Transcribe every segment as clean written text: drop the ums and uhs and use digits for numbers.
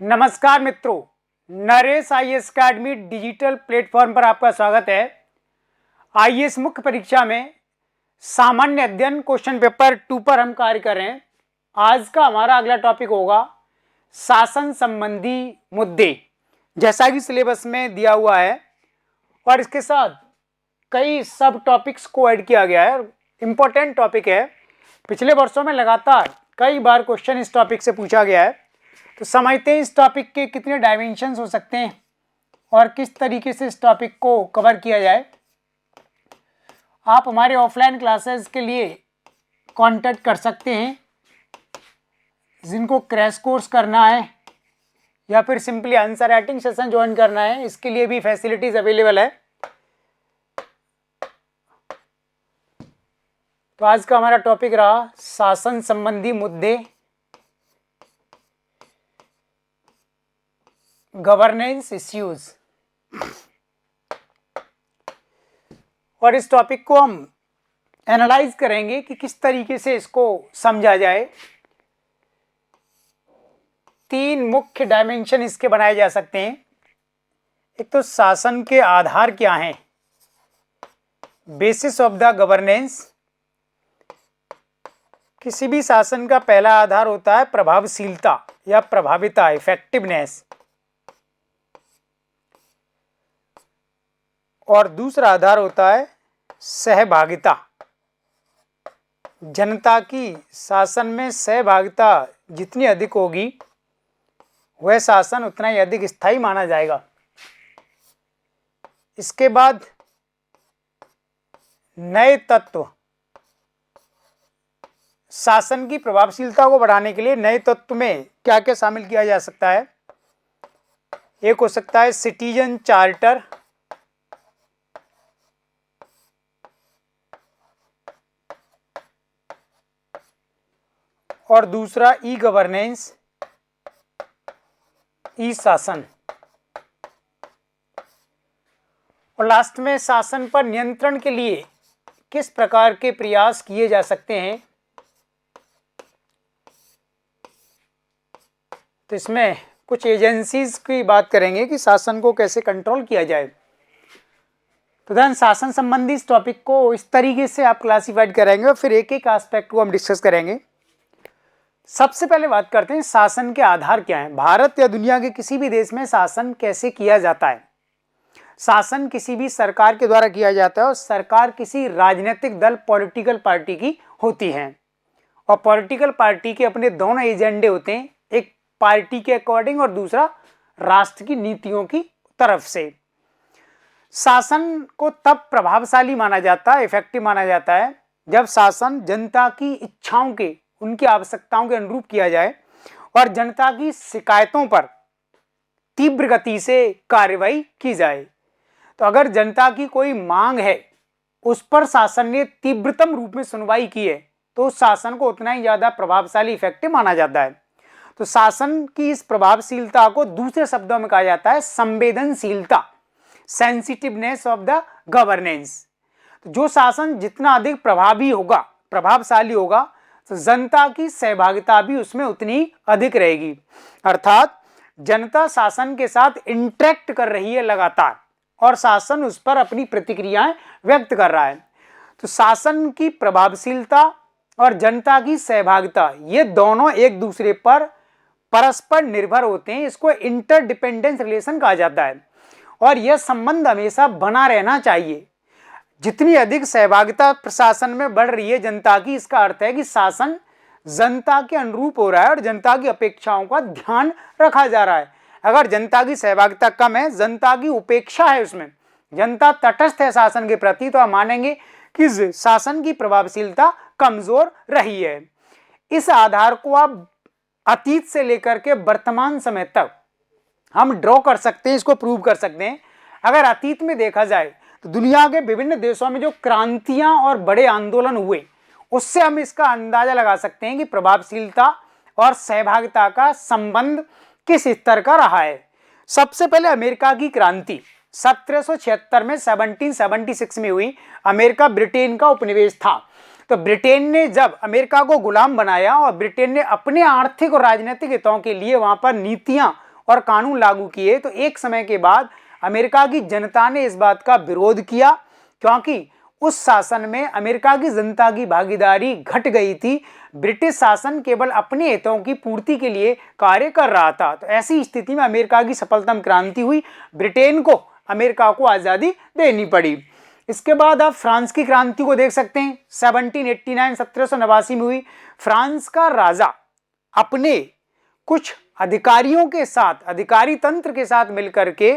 नमस्कार मित्रों, Naresh IAS academy digital platform पर आपका स्वागत है। आईएएस मुख्य परीक्षा में सामान्य अध्ययन क्वेश्चन पेपर 2 पर हम कार्य कर रहे हैं। आज का हमारा अगला टॉपिक होगा शासन संबंधी मुद्दे, जैसा कि सिलेबस में दिया हुआ है, और इसके साथ कई सब टॉपिक्स को ऐड किया गया है। इंपॉर्टेंट टॉपिक है, पिछले वर्षों में लगातार कई बार क्वेश्चन इस टॉपिक से पूछा गया है। तो समझते हैं इस टॉपिक के कितने डायमेंशंस हो सकते हैं और किस तरीके से इस टॉपिक को कवर किया जाए। आप हमारे ऑफलाइन क्लासेस के लिए कांटेक्ट कर सकते हैं। जिनको क्रैश कोर्स करना है या फिर simply answer writing session join करना है, इसके लिए भी फैसिलिटीज अवेलेबल है। तो आज का हमारा टॉपिक रहा शासन संबंधी मुद्दे, गवर्नेंस इश्यूज। और इस टॉपिक को हम एनालाइज करेंगे कि किस तरीके से इसको समझा जाए। 3 मुख्य डायमेंशन इसके बनाए जा सकते हैं। एक तो शासन के आधार क्या हैं, बेसिस ऑफ द गवर्नेंस। किसी भी शासन का पहला आधार होता है प्रभावशीलता या प्रभाविता, इफेक्टिवनेस, और दूसरा आधार होता है सहभागिता। जनता की शासन में सहभागिता जितनी अधिक होगी वह शासन उतना ही अधिक स्थायी माना जाएगा। इसके बाद नए तत्व, शासन की प्रभावशीलता को बढ़ाने के लिए नए तत्व में क्या क्या शामिल किया जा सकता है। एक हो सकता है सिटीजन चार्टर, और दूसरा ई गवर्नेंस, ई शासन, और लास्ट में शासन पर नियंत्रण के लिए किस प्रकार के प्रयास किए जा सकते हैं। तो इसमें कुछ एजेंसीज की बात करेंगे कि शासन को कैसे कंट्रोल किया जाए। तो धन शासन संबंधी इस टॉपिक को इस तरीके से आप क्लासिफाइड करेंगे और फिर एक एक एस्पेक्ट को हम डिस्कस करेंगे। सबसे पहले बात करते हैं शासन के आधार क्या हैं। भारत या दुनिया के किसी भी देश में शासन कैसे किया जाता है। शासन किसी भी सरकार के द्वारा किया जाता है और सरकार किसी राजनीतिक दल, पॉलिटिकल पार्टी की होती है, और पॉलिटिकल पार्टी के अपने दोनों एजेंडे होते हैं, एक पार्टी के अकॉर्डिंग और दूसरा राष्ट्र की नीतियों की तरफ से। शासन को तब प्रभावशाली माना जाता है, इफेक्टिव माना जाता है, जब शासन जनता की इच्छाओं के, उनकी आवश्यकताओं के अनुरूप किया जाए और जनता की शिकायतों पर तीव्र गति से कार्रवाई की जाए। तो अगर जनता की कोई मांग है, उस पर शासन ने तीव्रतम रूप में सुनवाई की है, तो उस शासन को उतना ही ज्यादा प्रभावशाली, इफेक्टिव माना जाता है। तो शासन की इस प्रभावशीलता को दूसरे शब्दों में कहा जाता है संवेदनशीलता, सेंसिटिवनेस ऑफ द गवर्नेंस। जो शासन जितना अधिक प्रभावी होगा, प्रभावशाली होगा, तो जनता की सहभागिता भी उसमें उतनी अधिक रहेगी। अर्थात जनता शासन के साथ इंटरेक्ट कर रही है लगातार, और शासन उस पर अपनी प्रतिक्रियाएं व्यक्त कर रहा है। तो शासन की प्रभावशीलता और जनता की सहभागिता, ये दोनों एक दूसरे पर परस्पर निर्भर होते हैं। इसको इंटरडिपेंडेंस रिलेशन कहा जाता है, और यह संबंध हमेशा बना रहना चाहिए। जितनी अधिक सहभागिता प्रशासन में बढ़ रही है जनता की, इसका अर्थ है कि शासन जनता के अनुरूप हो रहा है और जनता की अपेक्षाओं का ध्यान रखा जा रहा है। अगर जनता की सहभागिता कम है, जनता की उपेक्षा है, उसमें जनता तटस्थ है शासन के प्रति, तो हम मानेंगे कि शासन की प्रभावशीलता कमजोर रही है। इस आधार को आप अतीत से लेकर के वर्तमान समय तक हम ड्रॉ कर सकते हैं, इसको प्रूव कर सकते हैं। अगर अतीत में देखा जाए तो दुनिया के विभिन्न देशों में जो क्रांतियां और बड़े आंदोलन हुए, उससे हम इसका अंदाजा लगा सकते हैं कि प्रभावशीलता और सहभागिता का संबंध किस स्तर का रहा है। सबसे पहले अमेरिका की क्रांति 1776 में 1776 में हुई। अमेरिका ब्रिटेन का उपनिवेश था। तो ब्रिटेन ने जब अमेरिका को गुलाम बनाया और ब्रिटेन ने अपने आर्थिक और राजनीतिक हितों के लिए वहां पर नीतियां और कानून लागू किए तो एक समय के बाद अमेरिका की जनता ने इस बात का विरोध किया, क्योंकि उस शासन में अमेरिका की जनता की भागीदारी घट गई थी। ब्रिटिश शासन केवल अपने हितों की पूर्ति के लिए कार्य कर रहा था। तो ऐसी स्थिति में अमेरिका की सफलतम क्रांति हुई, ब्रिटेन को अमेरिका को आज़ादी देनी पड़ी। इसके बाद आप फ्रांस की क्रांति को देख सकते हैं। 1789 में हुई। फ्रांस का राजा अपने कुछ अधिकारियों के साथ, अधिकारी तंत्र के साथ मिलकर के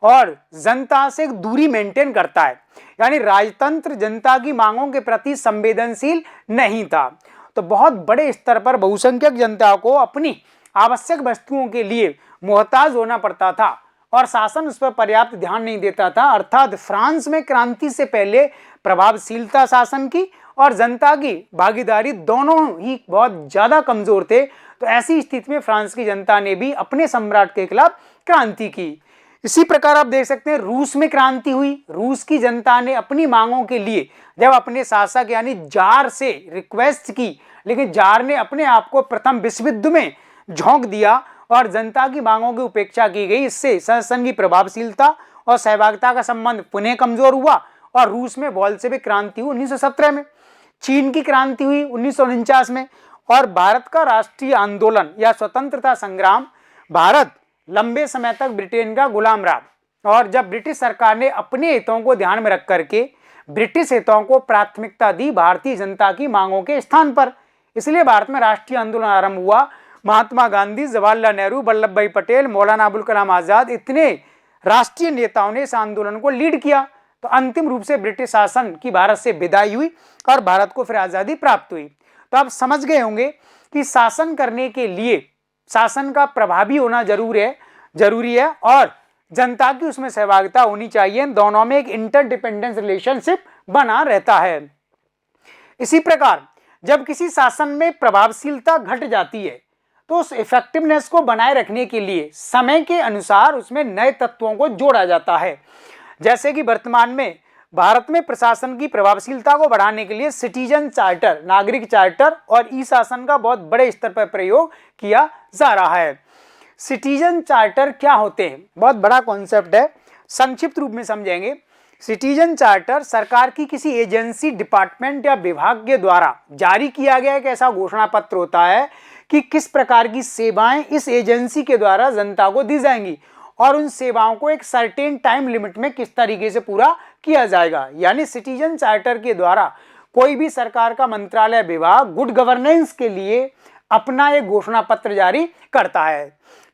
और जनता से एक दूरी मेंटेन करता है, यानी राजतंत्र जनता की मांगों के प्रति संवेदनशील नहीं था। तो बहुत बड़े स्तर पर बहुसंख्यक जनता को अपनी आवश्यक वस्तुओं के लिए मोहताज होना पड़ता था और शासन उस पर पर्याप्त ध्यान नहीं देता था। अर्थात फ्रांस में क्रांति से पहले प्रभावशीलता शासन की और जनता की भागीदारी दोनों ही बहुत ज्यादा कमजोर थे। तो ऐसी स्थिति में फ्रांस की जनता ने भी अपने सम्राट के खिलाफ क्रांति की। इसी प्रकार आप देख सकते हैं रूस में क्रांति हुई। रूस की जनता ने अपनी मांगों के लिए जब अपने शासक यानी जार से रिक्वेस्ट की, लेकिन जार ने अपने आप को प्रथम विश्व युद्ध में झोंक दिया और जनता की मांगों की उपेक्षा की गई। इससे शासन की प्रभावशीलता और सहभागिता का संबंध पुनः कमजोर हुआ और रूस में बोल्शेविक क्रांति हुई 1917 में। चीन की क्रांति हुई 1949 में और भारत का राष्ट्रीय आंदोलन या स्वतंत्रता संग्राम। भारत लंबे समय तक ब्रिटेन का गुलाम रहा और जब ब्रिटिश सरकार ने अपने हितों को ध्यान में रख करके ब्रिटिश हितों को प्राथमिकता दी भारतीय जनता की मांगों के स्थान पर, इसलिए भारत में राष्ट्रीय आंदोलन आरंभ हुआ। महात्मा गांधी, जवाहरलाल नेहरू, वल्लभ भाई पटेल, मौलाना अबुल कलाम आजाद, इतने राष्ट्रीय नेताओं ने इस आंदोलन को लीड किया। तो अंतिम रूप से ब्रिटिश शासन की भारत से विदाई हुई और भारत को फिर आजादी प्राप्त हुई। तो आप समझ गए होंगे कि शासन करने के लिए शासन का प्रभावी होना जरूरी है और जनता की उसमें सहभागिता होनी चाहिए। दोनों में एक इंटरडिपेंडेंस रिलेशनशिप बना रहता है। इसी प्रकार जब किसी शासन में प्रभावशीलता घट जाती है तो उस इफेक्टिवनेस को बनाए रखने के लिए समय के अनुसार उसमें नए तत्वों को जोड़ा जाता है। जैसे कि वर्तमान में भारत में प्रशासन की प्रभावशीलता को बढ़ाने के लिए सिटीजन चार्टर, नागरिक चार्टर और ई शासन का बहुत बड़े स्तर पर प्रयोग किया जा रहा है। सिटीजन चार्टर क्या होते हैं? बहुत बड़ा कॉन्सेप्ट है, संक्षिप्त रूप में समझेंगे। सिटीजन चार्टर सरकार की किसी एजेंसी, डिपार्टमेंट या विभाग के द्वारा जारी किया गया एक ऐसा घोषणा पत्र होता है कि किस प्रकार की सेवाएं इस एजेंसी के द्वारा जनता को दी जाएंगी और उन सेवाओं को एक सर्टेन टाइम लिमिट में किस तरीके से पूरा किया जाएगा। यानी सिटीजन चार्टर के द्वारा कोई भी सरकार का मंत्रालय, विभाग गुड गवर्नेंस के लिए अपना एक घोषणा पत्र जारी करता है।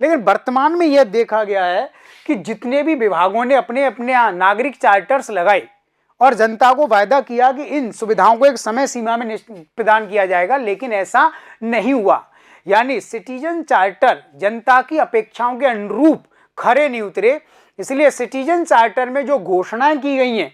लेकिन वर्तमान में यह देखा गया है कि जितने भी विभागों ने अपने अपने नागरिक चार्टर्स लगाए और जनता को वायदा किया कि इन सुविधाओं को एक समय सीमा में प्रदान किया जाएगा, लेकिन ऐसा नहीं हुआ। यानी सिटीजन चार्टर जनता की अपेक्षाओं के अनुरूप खरे नहीं उतरे। इसलिए सिटीजन चार्टर में जो घोषणाएं की गई हैं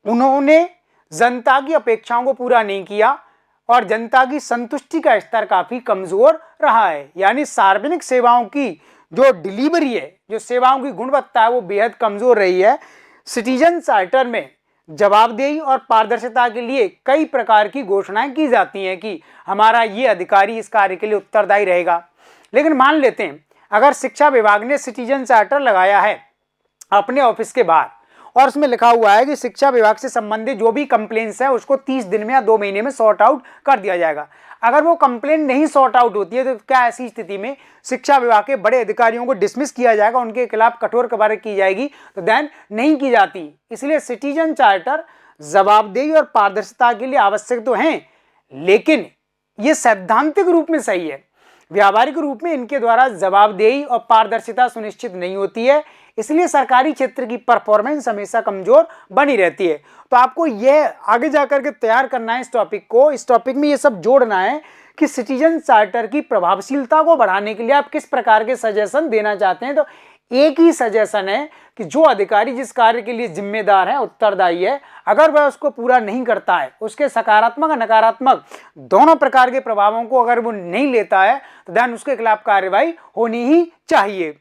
उन्होंने जनता की अपेक्षाओं को पूरा नहीं किया और जनता की संतुष्टि का स्तर काफी कमजोर रहा है। यानी सार्वजनिक सेवाओं की जो डिलीवरी है, जो सेवाओं की गुणवत्ता है, वो बेहद कमजोर रही है। सिटीजन चार्टर में जवाबदेही और पारदर्शिता के लिए कई प्रकार की घोषणाएं की जाती हैं कि हमारा ये अधिकारी इस कार्य के लिए उत्तरदायी रहेगा। लेकिन मान लेते हैं अगर शिक्षा विभाग ने सिटीजन चार्टर लगाया है अपने ऑफिस के बाहर और उसमें लिखा हुआ है कि शिक्षा विभाग से संबंधित जो भी कंप्लेंट्स है उसको 30 दिन में या 2 महीने में सॉर्ट आउट कर दिया जाएगा। अगर वो कंप्लेंट नहीं सॉर्ट आउट होती है तो क्या ऐसी स्थिति में शिक्षा विभाग के बड़े अधिकारियों को डिसमिस किया जाएगा, उनके खिलाफ कठोर कार्रवाई की जाएगी? तो देन नहीं की जाती। इसलिए सिटीजन चार्टर जवाबदेही और पारदर्शिता के लिए आवश्यक तो हैं, लेकिन ये सैद्धांतिक रूप में सही है। व्यावहारिक रूप में इनके द्वारा जवाबदेही और पारदर्शिता सुनिश्चित नहीं होती है, इसलिए सरकारी क्षेत्र की परफॉर्मेंस हमेशा कमजोर बनी रहती है। तो आपको यह आगे जाकर के तैयार करना है इस टॉपिक को। इस टॉपिक में ये सब जोड़ना है कि सिटीजन चार्टर की प्रभावशीलता को बढ़ाने के लिए आप किस प्रकार के सजेशन देना चाहते हैं। तो एक ही सजेशन है कि जो अधिकारी जिस कार्य के लिए जिम्मेदार है, उत्तरदायी है, अगर वह उसको पूरा नहीं करता है, उसके सकारात्मक और नकारात्मक दोनों प्रकार के प्रभावों को अगर वो नहीं लेता है तो देन उसके खिलाफ कार्रवाई होनी ही चाहिए।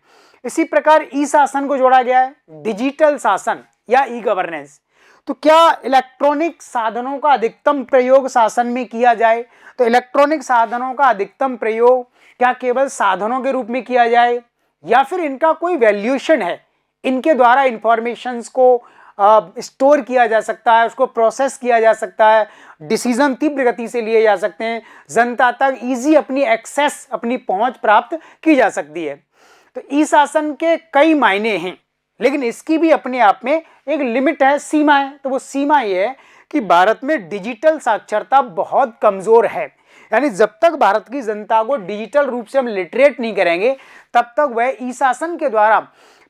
इसी प्रकार ई शासन को जोड़ा गया है, डिजिटल शासन या ई गवर्नेंस। तो क्या इलेक्ट्रॉनिक साधनों का अधिकतम प्रयोग शासन में किया जाए? तो इलेक्ट्रॉनिक साधनों का अधिकतम प्रयोग क्या केवल साधनों के रूप में किया जाए या फिर इनका कोई वैल्यूएशन है, इनके द्वारा इंफॉर्मेशंस को स्टोर किया जा सकता है, उसको प्रोसेस किया जा सकता है, डिसीजन तीव्र गति से लिए जा सकते हैं, जनता तक इजी अपनी एक्सेस, अपनी पहुंच प्राप्त की जा सकती है। तो ई शासन के कई मायने हैं, लेकिन इसकी भी अपने आप में एक लिमिट है, सीमा है। तो वो सीमा ये है कि भारत में डिजिटल साक्षरता बहुत कमजोर है, यानी जब तक भारत की जनता को डिजिटल रूप से हम लिटरेट नहीं करेंगे तब तक वह ई शासन के द्वारा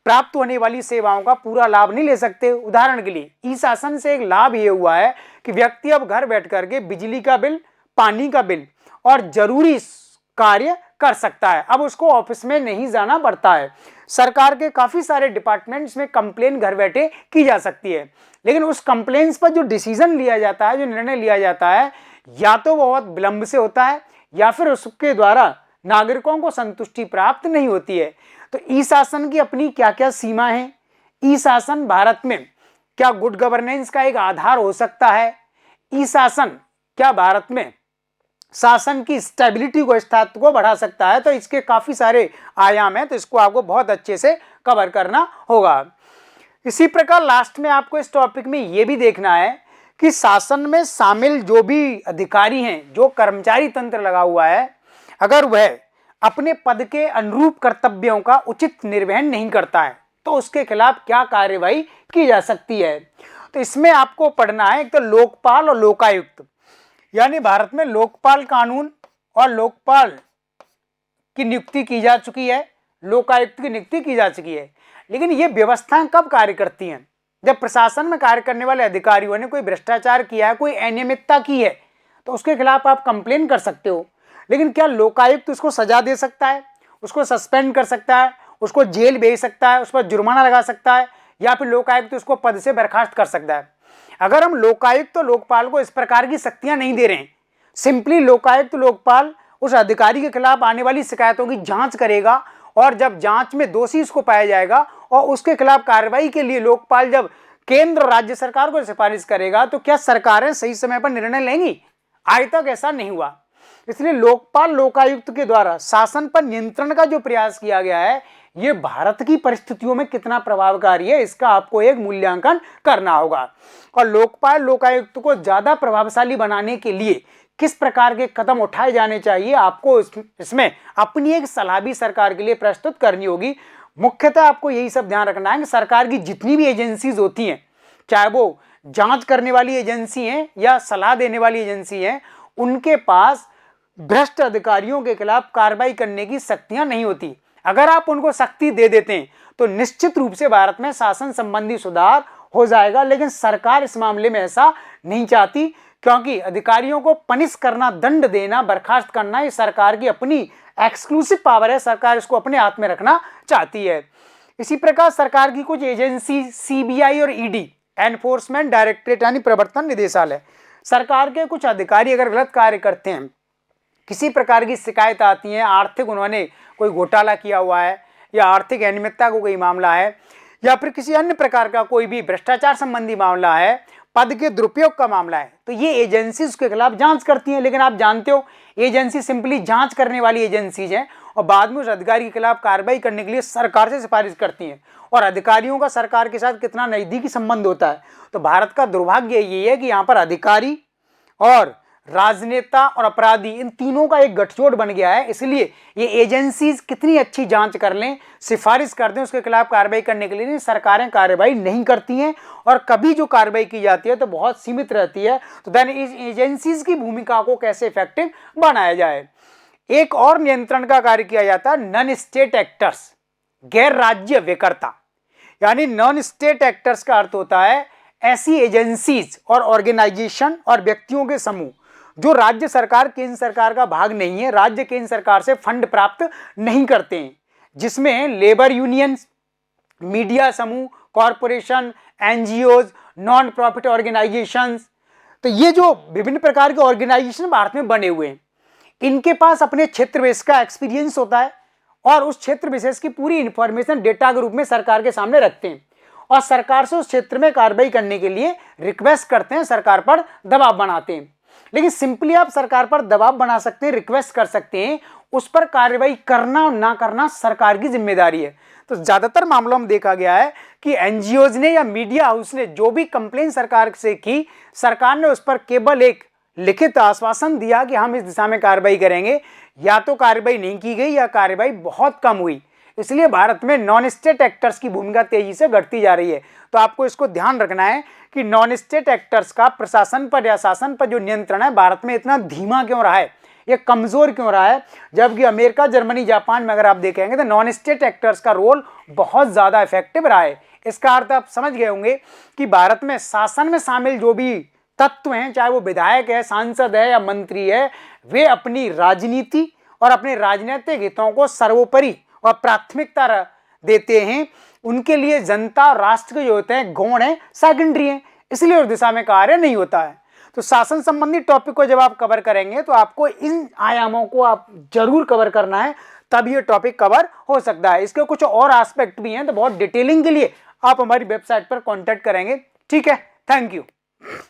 प्राप्त होने वाली सेवाओं का पूरा लाभ नहीं ले सकते। उदाहरण के लिए ई शासन से एक लाभ ये हुआ है कि व्यक्ति अब घर बैठ करके बिजली का बिल, पानी का बिल और जरूरी कार्य कर सकता है। अब उसको ऑफिस में नहीं जाना पड़ता है। सरकार के काफी सारे डिपार्टमेंट्स में कंप्लेन घर बैठे की जा सकती है, लेकिन उस कंप्लेन्स पर जो डिसीजन लिया जाता है, जो निर्णय लिया जाता है, या तो बहुत विलंब से होता है या फिर उसके द्वारा नागरिकों को संतुष्टि प्राप्त नहीं होती है। तो ई शासन की अपनी क्या क्या सीमा है? ई शासन भारत में क्या गुड गवर्नेंस का एक आधार हो सकता है? ई शासन क्या भारत में शासन की स्टेबिलिटी को, स्थायित्व को बढ़ा सकता है? तो इसके काफी सारे आयाम हैं, तो इसको आपको बहुत अच्छे से कवर करना होगा। इसी प्रकार लास्ट में आपको इस टॉपिक में यह भी देखना है कि शासन में शामिल जो भी अधिकारी हैं, जो कर्मचारी तंत्र लगा हुआ है, अगर वह अपने पद के अनुरूप कर्तव्यों का उचित निर्वहन नहीं करता है तो उसके खिलाफ क्या कार्यवाही की जा सकती है। तो इसमें आपको पढ़ना है एक तो लोकपाल और लोकायुक्त, यानी भारत में लोकपाल कानून और लोकपाल की नियुक्ति की जा चुकी है, लोकायुक्त की नियुक्ति की जा चुकी है। लेकिन ये व्यवस्थाएं कब कार्य करती हैं? जब प्रशासन में कार्य करने वाले अधिकारियों ने कोई भ्रष्टाचार किया है, कोई अनियमितता की है, तो उसके खिलाफ आप कंप्लेन कर सकते हो। लेकिन क्या लोकायुक्त उसको सजा दे सकता है, उसको सस्पेंड कर सकता है, उसको जेल भेज सकता है, उस पर जुर्माना लगा सकता है, या फिर लोकायुक्त उसको पद से बर्खास्त कर सकता है? अगर हम लोकायुक्त तो लोकपाल को इस प्रकार की शक्तियां नहीं दे रहे हैं, सिंपली लोकायुक्त लोकपाल उस अधिकारी के खिलाफ आने वाली शिकायतों की जांच करेगा और जब जांच में दोषी उसको पाया जाएगा और उसके खिलाफ कार्रवाई के लिए लोकपाल जब केंद्र राज्य सरकार को सिफारिश करेगा तो क्या सरकारें सही समय पर निर्णय लेंगी? आज तक ऐसा नहीं हुआ। इसलिए लोकपाल लोकायुक्त के द्वारा शासन पर नियंत्रण का जो प्रयास किया गया है, ये भारत की परिस्थितियों में कितना प्रभावकारी है, इसका आपको एक मूल्यांकन करना होगा। और लोकपाल लोकायुक्त को ज्यादा प्रभावशाली बनाने के लिए किस प्रकार के कदम उठाए जाने चाहिए, आपको इसमें अपनी एक सलाह भी सरकार के लिए प्रस्तुत करनी होगी। मुख्यतः आपको यही सब ध्यान रखना है कि सरकार की जितनी भी एजेंसीज होती हैं, चाहे वो जांच करने वाली एजेंसी हैं या सलाह देने वाली एजेंसी हैं, उनके पास भ्रष्ट अधिकारियों के खिलाफ कार्रवाई करने की शक्तियां नहीं होती। अगर आप उनको शक्ति दे देते हैं तो निश्चित रूप से भारत में शासन संबंधी सुधार हो जाएगा। लेकिन सरकार इस मामले में ऐसा नहीं चाहती, क्योंकि अधिकारियों को पनिश करना, दंड देना, बर्खास्त करना, ये सरकार की अपनी एक्सक्लूसिव पावर है। सरकार इसको अपने हाथ में रखना चाहती है। इसी प्रकार सरकार की कुछ एजेंसी सीबीआई और ईडी, एनफोर्समेंट डायरेक्टरेट यानी प्रवर्तन निदेशालय, सरकार के कुछ अधिकारी अगर गलत कार्य करते हैं, किसी प्रकार की शिकायत आती है, आर्थिक उन्होंने कोई घोटाला किया हुआ है या आर्थिक अनियमितता को कोई मामला है या फिर किसी अन्य प्रकार का कोई भी भ्रष्टाचार संबंधी मामला है, पद के दुरुपयोग का मामला है, तो ये एजेंसी उसके खिलाफ जांच करती हैं। लेकिन आप जानते हो एजेंसी सिंपली जांच करने वाली एजेंसीज हैं और बाद में उस अधिकारी के खिलाफ कार्रवाई करने के लिए सरकार से सिफारिश करती हैं। और अधिकारियों का सरकार के साथ कितना नजदीकी संबंध होता है। तो भारत का दुर्भाग्य ये है कि यहाँ पर अधिकारी और राजनेता और अपराधी, इन तीनों का एक गठजोड़ बन गया है। इसलिए ये एजेंसीज कितनी अच्छी जांच कर लें, सिफारिश कर दें उसके खिलाफ कार्रवाई करने के लिए, सरकारें कार्रवाई नहीं करती हैं और कभी जो कार्रवाई की जाती है तो बहुत सीमित रहती है। तो देन इस एजेंसीज की भूमिका को कैसे इफेक्टिव बनाया जाए। एक और नियंत्रण का कार्य किया जाता है नॉन स्टेट एक्टर्स, गैर राज्य विकर्ता, यानी नॉन स्टेट एक्टर्स का अर्थ होता है ऐसी एजेंसीज और ऑर्गेनाइजेशन और व्यक्तियों के समूह जो राज्य सरकार, केंद्र सरकार का भाग नहीं है, राज्य केंद्र सरकार से फंड प्राप्त नहीं करते हैं, जिसमें लेबर यूनियन, मीडिया समूह, corporation, NGOs, non profit organisations. तो ये जो विभिन्न प्रकार के ऑर्गेनाइजेशन भारत में बने हुए हैं, इनके पास अपने क्षेत्र विशेष का एक्सपीरियंस होता है और उस क्षेत्र विशेष की पूरी इंफॉर्मेशन डेटा के रूप में सरकार के सामने रखते हैं और सरकार से उस क्षेत्र में कार्रवाई करने के लिए रिक्वेस्ट करते हैं, सरकार पर दबाव बनाते हैं। लेकिन सिंपली आप सरकार पर दबाव बना सकते हैं, रिक्वेस्ट कर सकते हैं, उस पर कार्रवाई करना और ना करना सरकार की जिम्मेदारी है। तो ज्यादातर मामलों में देखा गया है कि एनजीओज ने या मीडिया हाउस ने जो भी कंप्लेन सरकार से की, सरकार ने उस पर केवल एक लिखित आश्वासन दिया कि हम इस दिशा में कार्रवाई करेंगे, या तो कार्रवाई नहीं की गई या कार्रवाई बहुत कम हुई। इसलिए भारत में नॉन स्टेट एक्टर्स की भूमिका तेजी से घटती जा रही है। तो आपको इसको ध्यान रखना है कि नॉन स्टेट एक्टर्स का प्रशासन पर या शासन पर जो नियंत्रण है भारत में इतना धीमा क्यों रहा है, ये कमजोर क्यों रहा है, जबकि अमेरिका, जर्मनी, जापान में अगर आप देखेंगे तो नॉन स्टेट एक्टर्स का रोल बहुत ज्यादा इफेक्टिव रहा है। इसका अर्थ आप समझ गए होंगे कि भारत में शासन में शामिल जो भी तत्व हैं, चाहे वो विधायक है, सांसद है या मंत्री है, वे अपनी राजनीति और अपने राजनीतिक हितों को सर्वोपरि और प्राथमिकता देते हैं। उनके लिए जनता और राष्ट्र के जो होते हैं गौण है, सेकेंडरी है, इसलिए उस दिशा में कार्य नहीं होता है। तो शासन संबंधी टॉपिक को जब आप कवर करेंगे तो आपको इन आयामों को आप जरूर कवर करना है, तब ये टॉपिक कवर हो सकता है। इसके कुछ और एस्पेक्ट भी हैं, तो बहुत डिटेलिंग के लिए आप हमारी वेबसाइट पर कॉन्टैक्ट करेंगे। ठीक है, थैंक यू।